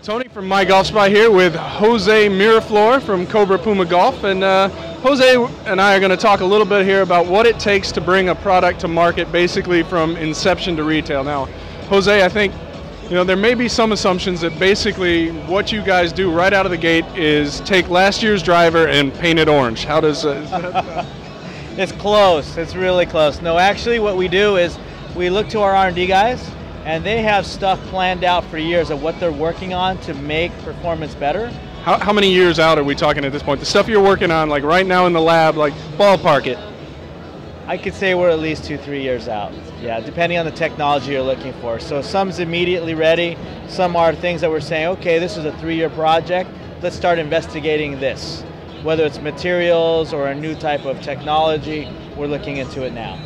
Tony from MyGolfSpy here with Jose Miraflor from COBRA-PUMA Golf, and Jose and I are going to talk a little bit here about what it takes to bring a product to market, basically from inception to retail. Now, Jose, I think there may be some assumptions that basically what you guys do right out of the gate is take last year's driver and paint it orange. How does It's close. It's really close. No, actually, what we do is we look to our R&D guys, and they have stuff planned out for years of what they're working on to make performance better. How many years out are we talking at this point? The stuff you're working on, like right now in the lab, like ballpark it. I could say we're at least 2-3 years out. Yeah, depending on the technology you're looking for. So some's immediately ready. Some are things that we're saying, okay, this is a 3-year project. Let's start investigating this. Whether it's materials or a new type of technology, we're looking into it now.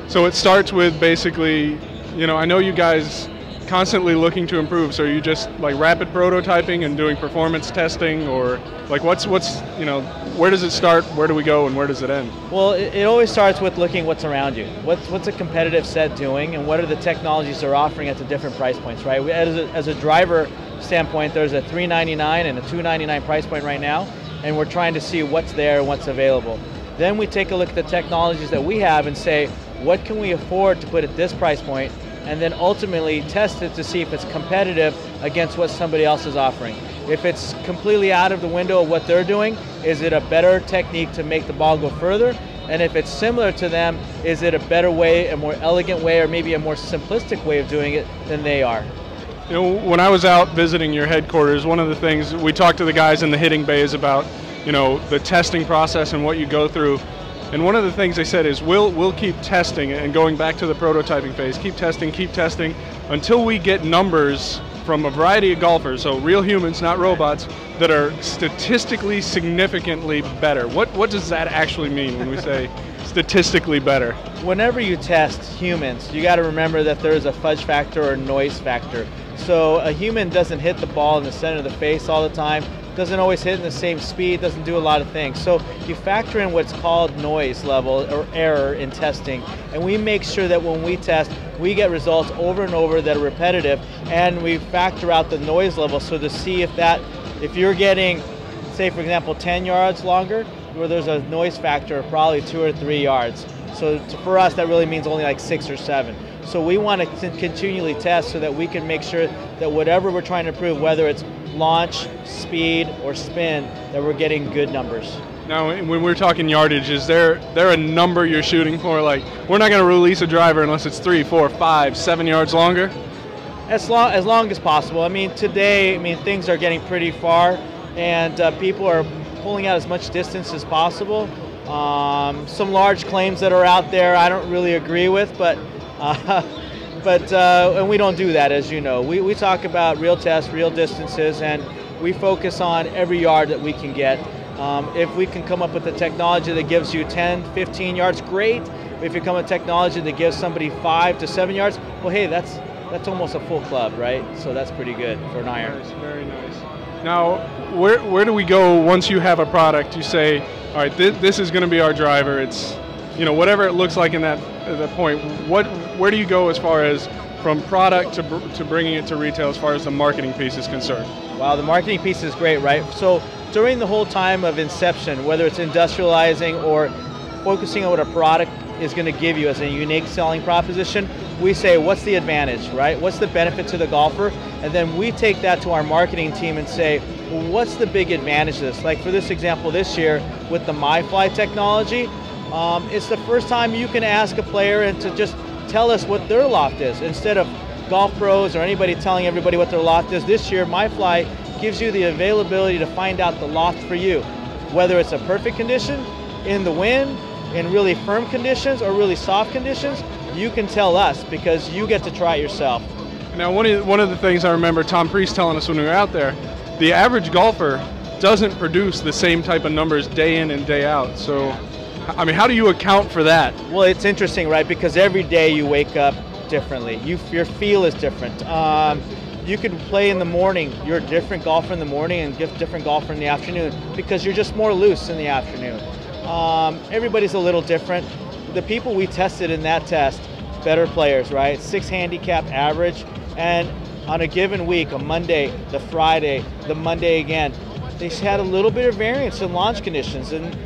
So it starts with basically, I know you guys constantly looking to improve, so are you just like rapid prototyping and doing performance testing, or like what's where does it start, where do we go, and where does it end? Well, it always starts with looking what's around you. What's a competitive set doing, and what are the technologies they're offering at the different price points, right? As a driver standpoint, there's a $399 and a $299 price point right now, and we're trying to see what's there and what's available. Then we take a look at the technologies that we have and say, what can we afford to put at this price point, and then ultimately test it to see if it's competitive against what somebody else is offering. If it's completely out of the window of what they're doing, is it a better technique to make the ball go further? And if it's similar to them, is it a better way, a more elegant way, or maybe a more simplistic way of doing it than they are? When I was out visiting your headquarters, one of the things we talked to the guys in the hitting bays about, the testing process and what you go through. And one of the things they said is we'll keep testing and going back to the prototyping phase, keep testing until we get numbers from a variety of golfers, so real humans, not robots, that are statistically significantly better. What does that actually mean when we say statistically better? Whenever you test humans, you got to remember that there is a fudge factor or noise factor. So a human doesn't hit the ball in the center of the face all the time, doesn't always hit in the same speed, doesn't do a lot of things. So you factor in what's called noise level or error in testing, and we make sure that when we test, we get results over and over that are repetitive, and we factor out the noise level so to see if you're getting, say for example, 10 yards longer, where there's a noise factor of probably 2 or 3 yards. So for us, that really means only like 6 or 7. So we want to continually test so that we can make sure that whatever we're trying to prove, whether it's launch, speed, or spin, that we're getting good numbers. Now, when we're talking yardage, is there a number you're shooting for? Like, we're not going to release a driver unless it's 3, 4, 5, 7 yards longer? As long as possible. I mean, today, things are getting pretty far, and people are pulling out as much distance as possible. Some large claims that are out there I don't really agree with, and we don't do that, as you know. We talk about real tests, real distances, and we focus on every yard that we can get. If we can come up with a technology that gives you 10, 15 yards, great. If you come with technology that gives somebody 5 to 7 yards, well, hey, that's almost a full club, right? So that's pretty good for an iron. Nice, very nice. Now, where do we go once you have a product? You say, all right, this is going to be our driver. It's, whatever it looks like in that point. Where do you go as far as from product to bringing it to retail as far as the marketing piece is concerned? Wow, the marketing piece is great, right? So during the whole time of inception, whether it's industrializing or focusing on what a product is going to give you as a unique selling proposition, we say, what's the advantage, right? What's the benefit to the golfer? And then we take that to our marketing team and say, well, what's the big advantage of this? Like for this example this year with the MyFly technology, it's the first time you can ask a player and to just tell us what their loft is. Instead of golf pros or anybody telling everybody what their loft is, this year MyFly gives you the availability to find out the loft for you. Whether it's a perfect condition, in the wind, in really firm conditions, or really soft conditions, you can tell us because you get to try it yourself. Now, one of the things I remember Tom Priest telling us when we were out there, the average golfer doesn't produce the same type of numbers day in and day out. So, how do you account for that? Well, it's interesting, right? Because every day you wake up differently. Your feel is different. You could play in the morning. You're a different golfer in the morning and different golfer in the afternoon because you're just more loose in the afternoon. Everybody's a little different. The people we tested in that test, better players, right? 6 handicap average, and on a given week, a Monday, the Friday, the Monday again, they had a little bit of variance in launch conditions, and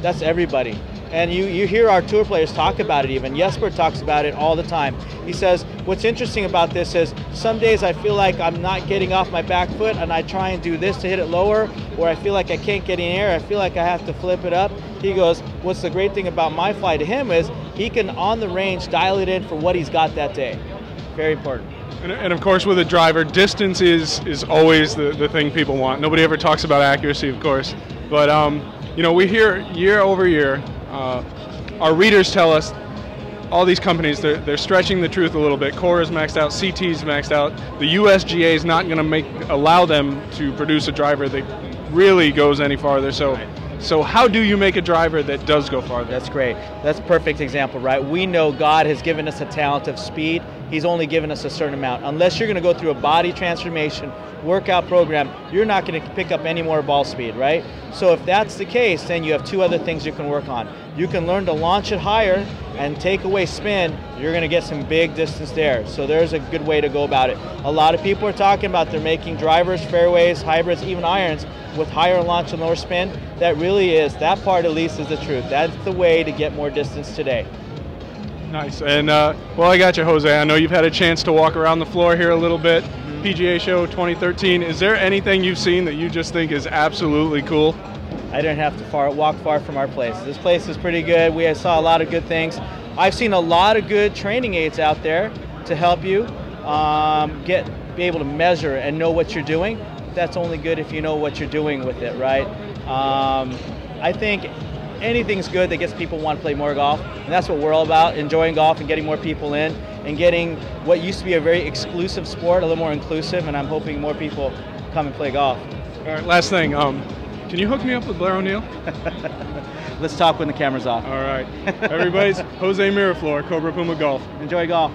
that's everybody. And you hear our tour players talk about it even. Jesper talks about it all the time. He says, what's interesting about this is some days I feel like I'm not getting off my back foot and I try and do this to hit it lower, or I feel like I can't get in air, I feel like I have to flip it up. He goes, what's the great thing about my fly to him is he can, on the range, dial it in for what he's got that day. Very important. And of course, with a driver, distance is always the thing people want. Nobody ever talks about accuracy, of course. But, you know, we hear year over year, our readers tell us all these companies, they're stretching the truth a little bit. Cobra's maxed out, CT's maxed out. The USGA is not going to allow them to produce a driver that really goes any farther. So how do you make a driver that does go farther? That's great. That's a perfect example, right? We know God has given us a talent of speed. He's only given us a certain amount. Unless you're going to go through a body transformation workout program, you're not going to pick up any more ball speed, right? So if that's the case, then you have two other things you can work on. You can learn to launch it higher and take away spin. You're going to get some big distance there. So there's a good way to go about it. A lot of people are talking about they're making drivers, fairways, hybrids, even irons with higher launch and lower spin. That really is, that part at least is the truth. That's the way to get more distance today. Nice. And well, I got you, Jose. I know you've had a chance to walk around the floor here a little bit. PGA Show 2013. Is there anything you've seen that you just think is absolutely cool? I didn't have to walk far from our place. This place is pretty good. We saw a lot of good things. I've seen a lot of good training aids out there to help you be able to measure and know what you're doing. That's only good if you know what you're doing with it, right? I think anything's good that gets people want to play more golf, and that's what we're all about, enjoying golf and getting more people in and getting what used to be a very exclusive sport a little more inclusive, and I'm hoping more people come and play golf. All right, last thing, can you hook me up with Blair O'Neill? Let's talk when the camera's off. All right. Everybody's Jose Miraflor, COBRA-PUMA Golf. Enjoy golf.